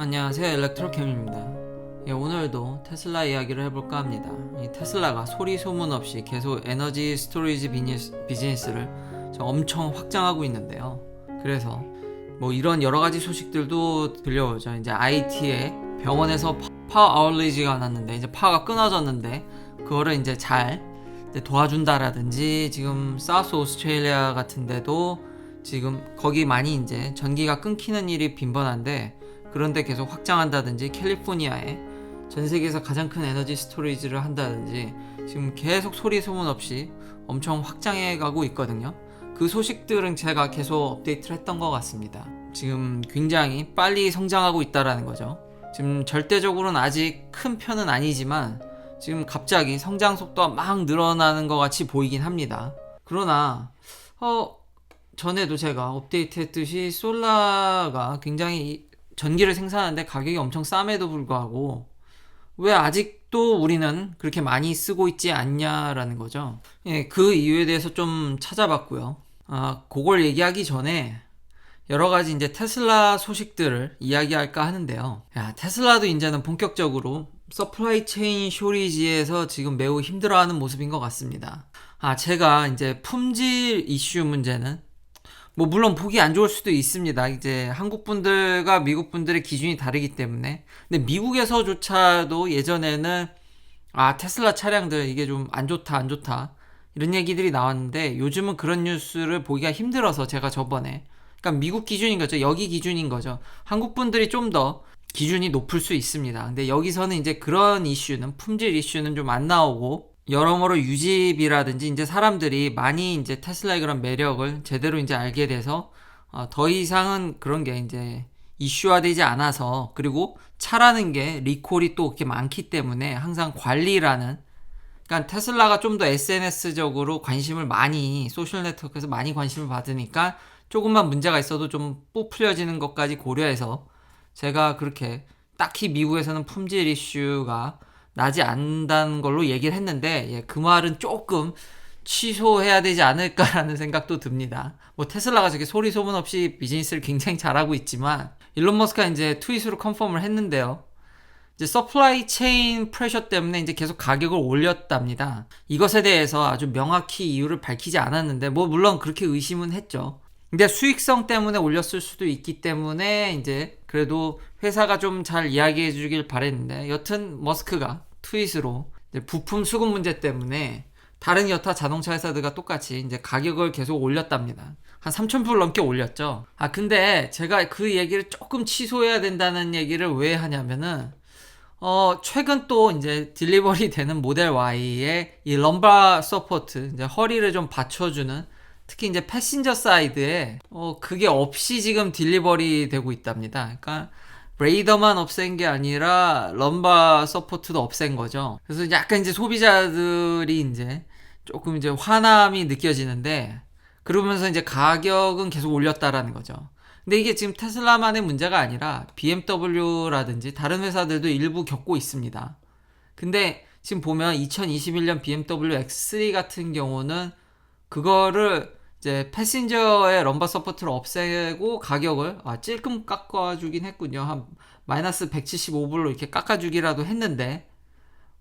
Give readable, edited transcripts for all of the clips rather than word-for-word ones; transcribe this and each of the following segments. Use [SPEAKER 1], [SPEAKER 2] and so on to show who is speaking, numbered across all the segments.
[SPEAKER 1] 안녕하세요, 엘렉트로캠입니다. 오늘도 테슬라 이야기를 해볼까 합니다. 이 테슬라가 소리 소문 없이 계속 에너지 스토리지 비즈니스를 엄청 확장하고 있는데요. 그래서 뭐 이런 여러 가지 소식들도 들려오죠. 이제 IT에 병원에서 파워 아웃레이지가 났는데 이제 파워가 끊어졌는데 그거를 이제 잘 도와준다라든지, 지금 사우스 오스트레일리아 같은 데도 지금 거기 많이 이제 전기가 끊기는 일이 빈번한데, 그런데 계속 확장한다든지, 캘리포니아에 전 세계에서 가장 큰 에너지 스토리지를 한다든지 지금 계속 소리 소문 없이 엄청 확장해 가고 있거든요. 그 소식들은 제가 계속 업데이트를 했던 것 같습니다. 지금 굉장히 빨리 성장하고 있다라는 거죠. 지금 절대적으로는 아직 큰 편은 아니지만 지금 갑자기 성장 속도가 막 늘어나는 것 같이 보이긴 합니다. 그러나 전에도 제가 업데이트 했듯이 솔라가 굉장히 전기를 생산하는데 가격이 엄청 쌈에도 불구하고 왜 아직도 우리는 그렇게 많이 쓰고 있지 않냐라는 거죠. 그 이유에 대해서 좀 찾아봤고요. 그걸 얘기하기 전에 여러 가지 이제 테슬라 소식들을 이야기할까 하는데요. 테슬라도 이제는 본격적으로 서플라이 체인 쇼리지에서 지금 매우 힘들어하는 모습인 것 같습니다. 제가 이제 품질 이슈 문제는 뭐 물론 보기 안 좋을 수도 있습니다. 이제 한국 분들과 미국 분들의 기준이 다르기 때문에. 근데 미국에서조차도 예전에는 테슬라 차량들 이게 좀 안 좋다 이런 얘기들이 나왔는데, 요즘은 그런 뉴스를 보기가 힘들어서 제가 저번에, 그러니까 미국 기준인 거죠. 여기 기준인 거죠. 한국 분들이 좀 더 기준이 높을 수 있습니다. 근데 여기서는 이제 그런 이슈는, 품질 이슈는 좀 안 나오고, 여러모로 유지비라든지 이제 사람들이 많이 이제 테슬라의 그런 매력을 제대로 이제 알게 돼서 더 이상은 그런 게 이제 이슈화되지 않아서, 그리고 차라는 게 리콜이 또 그렇게 많기 때문에 항상 관리라는, 그러니까 테슬라가 좀 더 SNS적으로 관심을 많이, 소셜 네트워크에서 많이 관심을 받으니까 조금만 문제가 있어도 좀 뿌풀려지는 것까지 고려해서 제가 그렇게 딱히 미국에서는 품질 이슈가 나지 않는다는 걸로 얘기를 했는데, 그 말은 조금 취소해야 되지 않을까라는 생각도 듭니다. 뭐 테슬라가 저렇게 소리 소문 없이 비즈니스를 굉장히 잘하고 있지만, 일론 머스크가 이제 트윗으로 컨펌을 했는데요. 이제 서플라이 체인 프레셔 때문에 이제 계속 가격을 올렸답니다. 이것에 대해서 아주 명확히 이유를 밝히지 않았는데, 뭐 물론 그렇게 의심은 했죠. 근데 수익성 때문에 올렸을 수도 있기 때문에 이제 그래도 회사가 좀 잘 이야기해 주길 바랬는데, 여튼 머스크가 트윗으로 부품 수급 문제 때문에 다른 여타 자동차 회사들과 똑같이 이제 가격을 계속 올렸답니다. 한 3,000불 넘게 올렸죠. 근데 제가 그 얘기를 조금 취소해야 된다는 얘기를 왜 하냐면은, 최근 또 이제 딜리버리 되는 모델 Y의 이 럼바 서포트, 이제 허리를 좀 받쳐주는, 특히 이제 패신저 사이드에 그게 없이 지금 딜리버리 되고 있답니다. 그러니까 레이더만 없앤 게 아니라 럼바 서포트도 없앤 거죠. 그래서 약간 이제 소비자들이 이제 조금 이제 화남이 느껴지는데, 그러면서 이제 가격은 계속 올렸다라는 거죠. 근데 이게 지금 테슬라만의 문제가 아니라 BMW라든지 다른 회사들도 일부 겪고 있습니다. 근데 지금 보면 2021년 BMW X3 같은 경우는 그거를 이제 패신저의 럼바 서포트를 없애고 가격을 찔끔 깎아주긴 했군요. 한 마이너스 175불로 이렇게 깎아주기라도 했는데,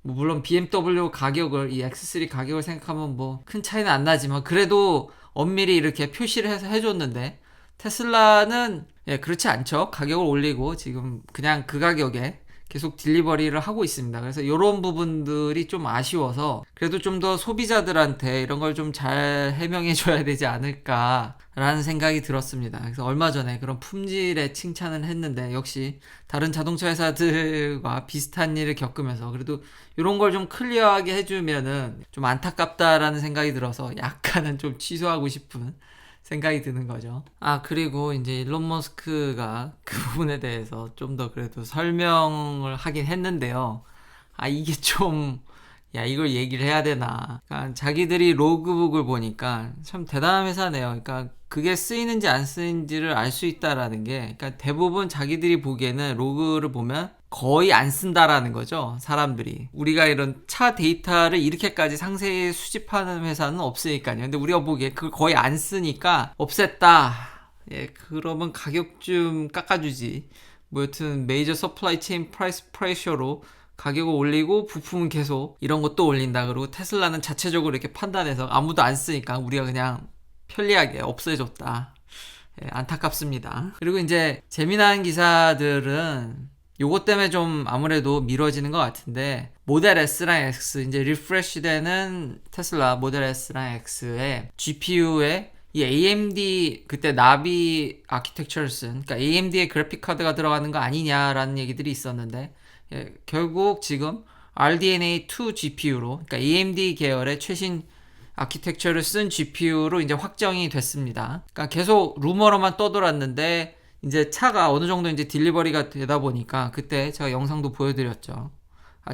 [SPEAKER 1] 뭐 물론 BMW 가격을, 이 X3 가격을 생각하면 뭐 큰 차이는 안 나지만 그래도 엄밀히 이렇게 표시를 해서 해줬는데, 테슬라는 그렇지 않죠. 가격을 올리고 지금 그냥 그 가격에 계속 딜리버리를 하고 있습니다. 그래서 이런 부분들이 좀 아쉬워서 그래도 좀 더 소비자들한테 이런 걸 좀 잘 해명해 줘야 되지 않을까라는 생각이 들었습니다. 그래서 얼마 전에 그런 품질에 칭찬을 했는데, 역시 다른 자동차 회사들과 비슷한 일을 겪으면서 그래도 이런 걸 좀 클리어하게 해주면은 좀 안타깝다라는 생각이 들어서 약간은 좀 취소하고 싶은 생각이 드는 거죠. 그리고 이제 일론 머스크가 그 부분에 대해서 좀 더 그래도 설명을 하긴 했는데요. 이게 좀, 이걸 얘기를 해야 되나. 그러니까 자기들이 로그북을 보니까 참 대단한 회사네요. 그러니까 그게 쓰이는지 안 쓰이는지를 알 수 있다라는 게, 그러니까 대부분 자기들이 보기에는 로그를 보면 거의 안 쓴다라는 거죠. 사람들이. 우리가 이런 차 데이터를 이렇게까지 상세히 수집하는 회사는 없으니까요. 근데 우리가 보기에 그걸 거의 안 쓰니까 없앴다. 그러면 가격 좀 깎아주지. 뭐 여튼 메이저 서플라이 체인 프라이스 프레셔로 가격을 올리고 부품은 계속 이런 것도 올린다. 그리고 테슬라는 자체적으로 이렇게 판단해서 아무도 안 쓰니까 우리가 그냥 편리하게 없애줬다. 예, 안타깝습니다. 그리고 이제 재미난 기사들은 요것 때문에 좀 아무래도 미뤄지는 것 같은데, 모델 S랑 X 이제 리프레시 되는 테슬라 모델 S랑 X의 GPU에 이 AMD 그때 나비 아키텍처를 쓴, 그러니까 AMD의 그래픽 카드가 들어가는 거 아니냐라는 얘기들이 있었는데, 예, 결국 지금 RDNA2 GPU로, 그러니까 AMD 계열의 최신 아키텍처를 쓴 GPU로 이제 확정이 됐습니다. 그러니까 계속 루머로만 떠돌았는데 이제 차가 어느 정도 이제 딜리버리가 되다 보니까 그때 제가 영상도 보여드렸죠.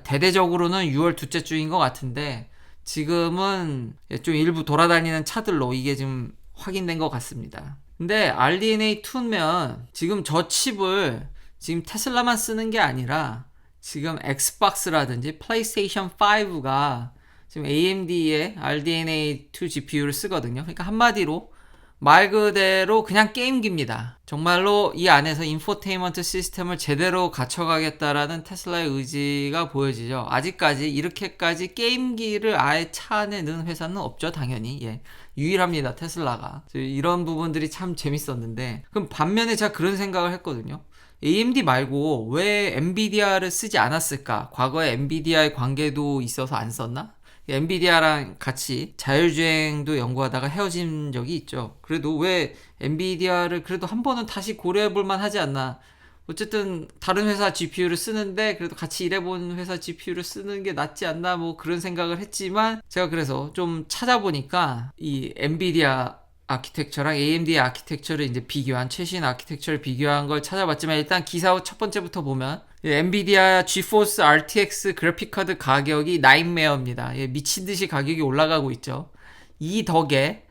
[SPEAKER 1] 대대적으로는 6월 둘째 주인 것 같은데 지금은 좀 일부 돌아다니는 차들로 이게 지금 확인된 것 같습니다. 근데 RDNA2면 지금 저 칩을 지금 테슬라만 쓰는 게 아니라 지금 엑스박스라든지 플레이스테이션 5가 지금 AMD의 RDNA2 GPU를 쓰거든요. 그러니까 한마디로 말 그대로 그냥 게임기입니다. 정말로 이 안에서 인포테인먼트 시스템을 제대로 갖춰가겠다라는 테슬라의 의지가 보여지죠. 아직까지 이렇게까지 게임기를 아예 차 안에 넣은 회사는 없죠, 당연히. 예. 유일합니다, 테슬라가. 이런 부분들이 참 재밌었는데, 그럼 반면에 제가 그런 생각을 했거든요. AMD 말고 왜 엔비디아를 쓰지 않았을까? 과거에 엔비디아의 관계도 있어서 안 썼나? 엔비디아랑 같이 자율주행도 연구하다가 헤어진 적이 있죠. 그래도 왜 엔비디아를 그래도 한 번은 다시 고려해볼 만하지 않나. 어쨌든 다른 회사 GPU를 쓰는데 그래도 같이 일해본 회사 GPU를 쓰는 게 낫지 않나, 뭐 그런 생각을 했지만, 제가 그래서 좀 찾아보니까 이 엔비디아 아키텍처랑 AMD의 아키텍처를 이제 비교한, 최신 아키텍처를 비교한 걸 찾아봤지만, 일단 기사 첫 번째부터 보면 엔비디아 지포스 RTX 그래픽카드 가격이 나인메어입니다. 예, 미친듯이 가격이 올라가고 있죠. 이 덕에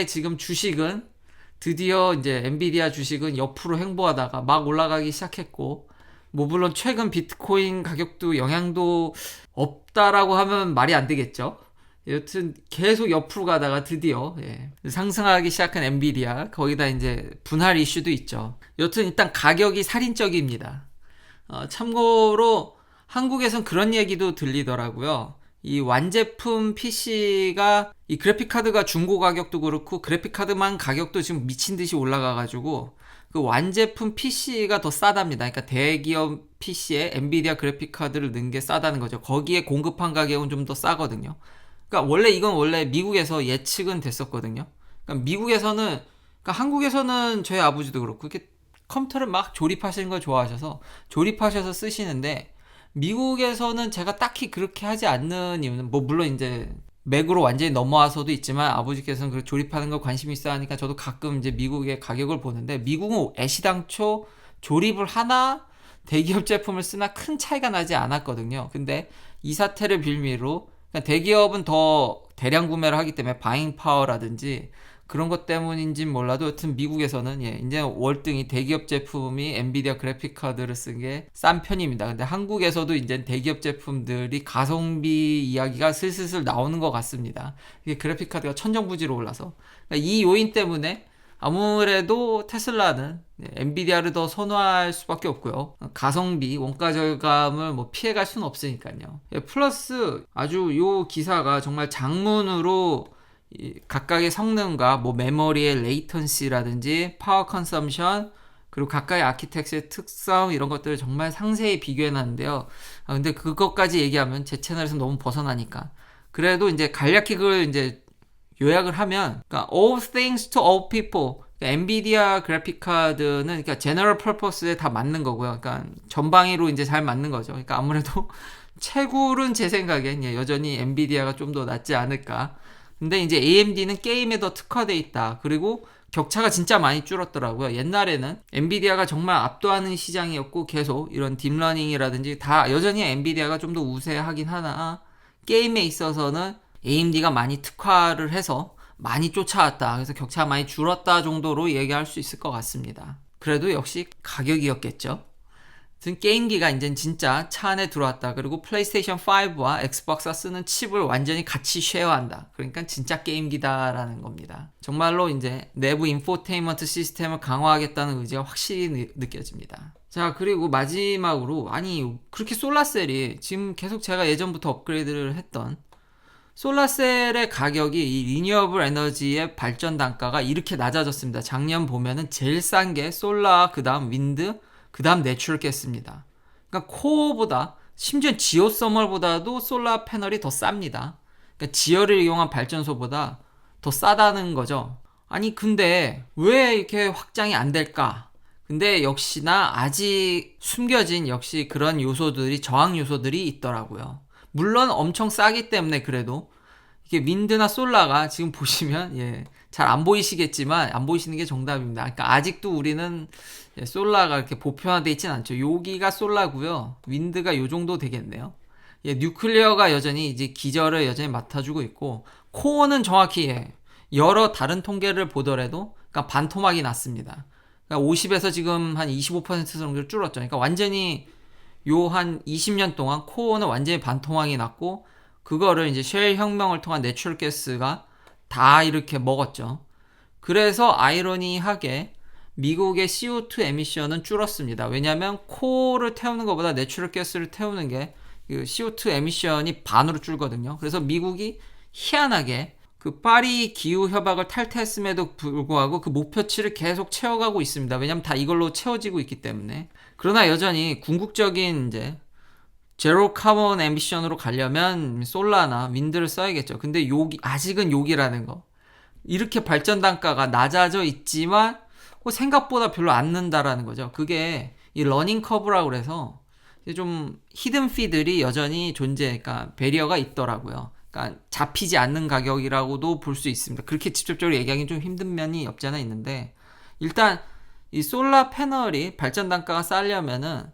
[SPEAKER 1] 지금 주식은 드디어 이제 엔비디아 주식은 옆으로 횡보하다가 막 올라가기 시작했고, 뭐 물론 최근 비트코인 가격도 영향도 없다라고 하면 말이 안 되겠죠. 여튼 계속 옆으로 가다가 드디어 상승하기 시작한 엔비디아, 거기다 이제 분할 이슈도 있죠. 여튼 일단 가격이 살인적입니다. 참고로 한국에선 그런 얘기도 들리더라고요. 이 완제품 PC가 이 그래픽카드가 중고 가격도 그렇고 그래픽카드만 가격도 지금 미친듯이 올라가가지고 그 완제품 PC가 더 싸답니다. 그러니까 대기업 PC에 엔비디아 그래픽카드를 넣은 게 싸다는 거죠. 거기에 공급한 가격은 좀 더 싸거든요. 그러니까 이건 원래 미국에서 예측은 됐었거든요. 그러니까 미국에서는, 그러니까 한국에서는 저희 아버지도 그렇고 이렇게 컴퓨터를 막 조립하시는 걸 좋아하셔서 조립하셔서 쓰시는데, 미국에서는 제가 딱히 그렇게 하지 않는 이유는, 뭐 물론 이제 맥으로 완전히 넘어와서도 있지만 아버지께서는 그 조립하는 걸 관심이 있어 하니까 저도 가끔 이제 미국의 가격을 보는데, 미국은 애시당초 조립을 하나 대기업 제품을 쓰나 큰 차이가 나지 않았거든요. 근데 이 사태를 빌미로, 그러니까 대기업은 더 대량 구매를 하기 때문에 바잉 파워라든지 그런 것 때문인진 몰라도 여튼 미국에서는 이제 월등히 대기업 제품이 엔비디아 그래픽 카드를 쓴 게 싼 편입니다. 근데 한국에서도 이제 대기업 제품들이 가성비 이야기가 슬슬 나오는 것 같습니다. 이게 그래픽 카드가 천정부지로 올라서, 그러니까 이 요인 때문에 아무래도 테슬라는 엔비디아를 더 선호할 수밖에 없고요. 가성비, 원가 절감을 뭐 피해갈 수는 없으니까요. 플러스 아주 요 기사가 정말 장문으로 각각의 성능과 뭐 메모리의 레이턴시라든지 파워 컨섬션, 그리고 각각의 아키텍처의 특성, 이런 것들을 정말 상세히 비교해놨는데요. 근데 그것까지 얘기하면 제 채널에서 너무 벗어나니까, 그래도 이제 간략히 그걸 이제 요약을 하면, 그러니까 all things to all people, 그러니까 엔비디아 그래픽 카드는 그러니까 제너럴 퍼포스에 다 맞는 거고요. 그러니까 전방위로 이제 잘 맞는 거죠. 그러니까 아무래도 채굴은 제 생각엔 여전히 엔비디아가 좀 더 낫지 않을까. 근데 이제 AMD는 게임에 더 특화돼 있다. 그리고 격차가 진짜 많이 줄었더라고요. 옛날에는 엔비디아가 정말 압도하는 시장이었고 계속 이런 딥러닝이라든지 다 여전히 엔비디아가 좀 더 우세하긴 하나, 게임에 있어서는 AMD가 많이 특화를 해서 많이 쫓아왔다. 그래서 격차가 많이 줄었다 정도로 얘기할 수 있을 것 같습니다. 그래도 역시 가격이었겠죠. 든 게임기가 이제 진짜 차 안에 들어왔다. 그리고 플레이스테이션 5와 엑스박스가 쓰는 칩을 완전히 같이 쉐어한다. 그러니까 진짜 게임기다라는 겁니다. 정말로 이제 내부 인포테인먼트 시스템을 강화하겠다는 의지가 확실히 느껴집니다. 자, 그리고 마지막으로, 아니 그렇게 솔라셀이 지금 계속 제가 예전부터 업그레이드를 했던 솔라셀의 가격이 이 리니어블 에너지의 발전 단가가 이렇게 낮아졌습니다. 작년 보면은 제일 싼 게 솔라, 그 다음 윈드, 그 다음 내추럴 가스입니다. 그러니까 코어보다, 심지어 지오 서멀보다도 솔라 패널이 더 쌉니다. 그러니까 지열을 이용한 발전소보다 더 싸다는 거죠. 아니 근데 왜 이렇게 확장이 안 될까? 근데 역시나 아직 숨겨진 역시 그런 요소들이, 저항 요소들이 있더라고요. 물론 엄청 싸기 때문에 그래도 이게 윈드나 솔라가 지금 보시면 잘 안 보이시겠지만, 안 보이시는 게 정답입니다. 그러니까 아직도 우리는 솔라가 이렇게 보편화되어 있진 않죠. 여기가 솔라고요. 윈드가 요 정도 되겠네요. 뉴클리어가 여전히 이제 기저를 여전히 맡아주고 있고, 코어는 정확히 여러 다른 통계를 보더라도 그러니까 반토막이 났습니다. 그러니까 50에서 지금 한 25% 정도 줄었죠. 그러니까 완전히 요 한 20년 동안 코어는 완전히 반토막이 났고, 그거를 이제 쉘 혁명을 통한 내추럴 가스가 다 이렇게 먹었죠. 그래서 아이러니하게 미국의 CO2 에미션은 줄었습니다. 왜냐하면 코어를 태우는 것보다 내추럴 가스를 태우는 게 CO2 에미션이 반으로 줄거든요. 그래서 미국이 희한하게 그 파리 기후 협약을 탈퇴했음에도 불구하고 그 목표치를 계속 채워가고 있습니다. 왜냐하면 다 이걸로 채워지고 있기 때문에. 그러나 여전히 궁극적인 이제 제로 카본 앰비션으로 가려면 솔라나 윈드를 써야겠죠. 근데 아직은 여기라는 거. 이렇게 발전 단가가 낮아져 있지만 생각보다 별로 안 는다라는 거죠. 그게 이 러닝 커브라고 그래서 좀 히든 피들이 여전히 그러니까 배리어가 있더라고요. 그러니까 잡히지 않는 가격이라고도 볼 수 있습니다. 그렇게 직접적으로 얘기하기는 좀 힘든 면이 없지 않아 있는데, 일단 이 솔라 패널이 발전 단가가 싸려면은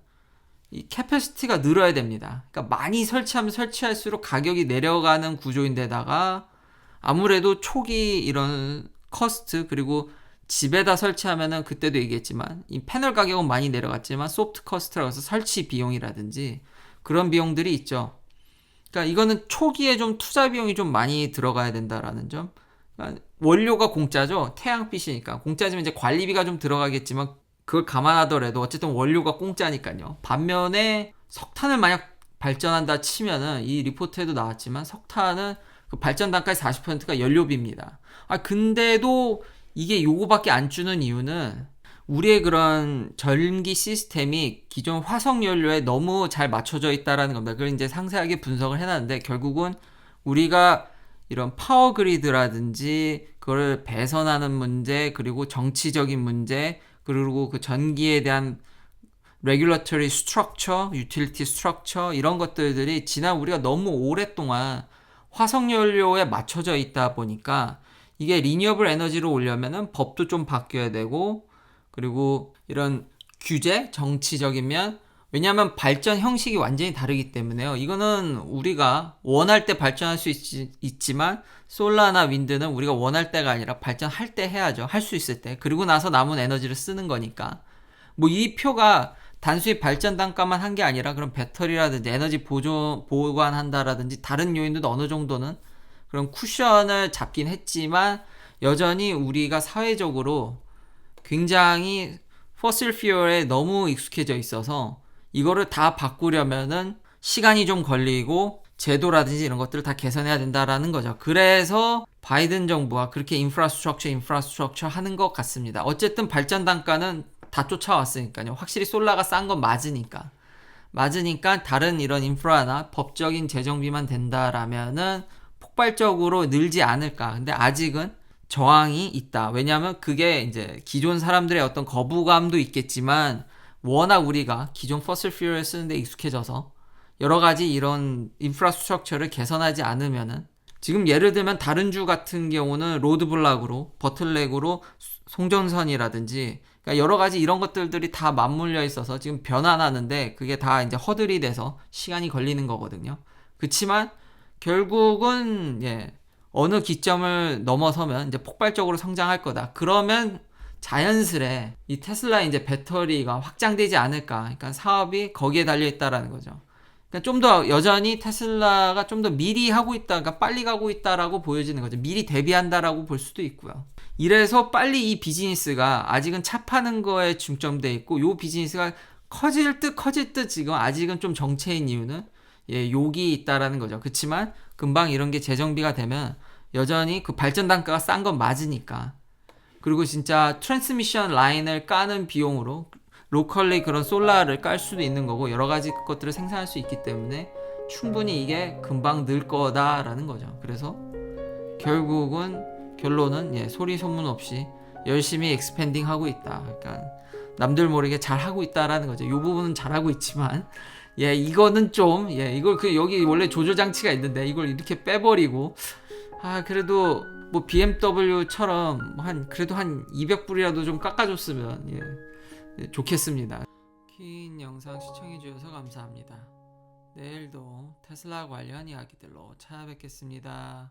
[SPEAKER 1] 이 캐패시티가 늘어야 됩니다. 그러니까 많이 설치하면 설치할수록 가격이 내려가는 구조인데다가 아무래도 초기 이런 커스트, 그리고 집에다 설치하면은 그때도 얘기했지만 이 패널 가격은 많이 내려갔지만 소프트 커스트라고 해서 설치 비용이라든지 그런 비용들이 있죠. 그러니까 이거는 초기에 좀 투자 비용이 좀 많이 들어가야 된다라는 점. 그러니까 원료가 공짜죠. 태양빛이니까. 공짜지만 이제 관리비가 좀 들어가겠지만 그걸 감안하더라도 어쨌든 원료가 공짜니까요. 반면에 석탄을 만약 발전한다 치면은, 이 리포트에도 나왔지만 석탄은 그 발전 단가의 40%가 연료비입니다. 근데도 이게 요거밖에 안 주는 이유는 우리의 그런 전기 시스템이 기존 화석 연료에 너무 잘 맞춰져 있다라는 겁니다. 그걸 이제 상세하게 분석을 해놨는데, 결국은 우리가 이런 파워 그리드라든지 그걸 배선하는 문제, 그리고 정치적인 문제, 그리고 그 전기에 대한 레귤러터리 스트럭처, 유틸리티 스트럭처, 이런 것들이 지난 우리가 너무 오랫동안 화석연료에 맞춰져 있다 보니까 이게 리니어블 에너지로 오려면은 법도 좀 바뀌어야 되고, 그리고 이런 규제, 정치적인 면, 왜냐하면 발전 형식이 완전히 다르기 때문에요. 이거는 우리가 원할 때 발전할 수 있지만 솔라나 윈드는 우리가 원할 때가 아니라 발전할 때 해야죠. 할 수 있을 때. 그리고 나서 남은 에너지를 쓰는 거니까. 이 표가 단순히 발전 단가만 한 게 아니라 그런 배터리라든지 에너지 보관한다라든지 다른 요인도 어느 정도는 그런 쿠션을 잡긴 했지만, 여전히 우리가 사회적으로 굉장히 포sil 퓨얼에 너무 익숙해져 있어서 이거를 다 바꾸려면은 시간이 좀 걸리고 제도라든지 이런 것들을 다 개선해야 된다라는 거죠. 그래서 바이든 정부가 그렇게 인프라스트럭처 하는 것 같습니다. 어쨌든 발전 단가는 다 쫓아왔으니까요. 확실히 솔라가 싼 건 맞으니까 다른 이런 인프라나 법적인 재정비만 된다라면은 폭발적으로 늘지 않을까. 근데 아직은 저항이 있다. 왜냐하면 그게 이제 기존 사람들의 어떤 거부감도 있겠지만, 워낙 우리가 기존 퍼슬 퓨얼을 쓰는데 익숙해져서 여러 가지 이런 인프라스트럭처를 개선하지 않으면은, 지금 예를 들면 다른 주 같은 경우는 로드블락으로, 버틀렉으로 송전선이라든지, 그러니까 여러 가지 이런 것들이 다 맞물려 있어서 지금 변환하는데 그게 다 이제 허들이 돼서 시간이 걸리는 거거든요. 그렇지만 결국은 어느 기점을 넘어서면 이제 폭발적으로 성장할 거다. 그러면 자연스레 이 테슬라 이제 배터리가 확장되지 않을까. 그러니까 사업이 거기에 달려 있다라는 거죠. 그러니까 좀 더 여전히 테슬라가 좀 더 미리 하고 있다, 그러니까 빨리 가고 있다라고 보여지는 거죠. 미리 대비한다라고 볼 수도 있고요. 이래서 빨리 이 비즈니스가 아직은 차 파는 거에 중점돼 있고, 요 비즈니스가 커질 듯 지금 아직은 좀 정체인 이유는 욕이 있다라는 거죠. 그렇지만 금방 이런 게 재정비가 되면 여전히 그 발전 단가가 싼 건 맞으니까. 그리고 진짜 트랜스미션 라인을 까는 비용으로 로컬리 그런 솔라를 깔 수도 있는 거고, 여러 가지 것들을 생산할 수 있기 때문에 충분히 이게 금방 늘 거다라는 거죠. 그래서 결론은 소리 소문 없이 열심히 익스펜딩 하고 있다. 그러니까 남들 모르게 잘 하고 있다라는 거죠. 이 부분은 잘 하고 있지만 이거는 좀 이걸 여기 원래 조절 장치가 있는데 이걸 이렇게 빼버리고, 그래도 뭐 BMW처럼 그래도 한 200불이라도 좀 깎아줬으면 좋겠습니다. 긴 영상 시청해주셔서 감사합니다. 내일도 테슬라 관련 이야기들로 찾아뵙겠습니다.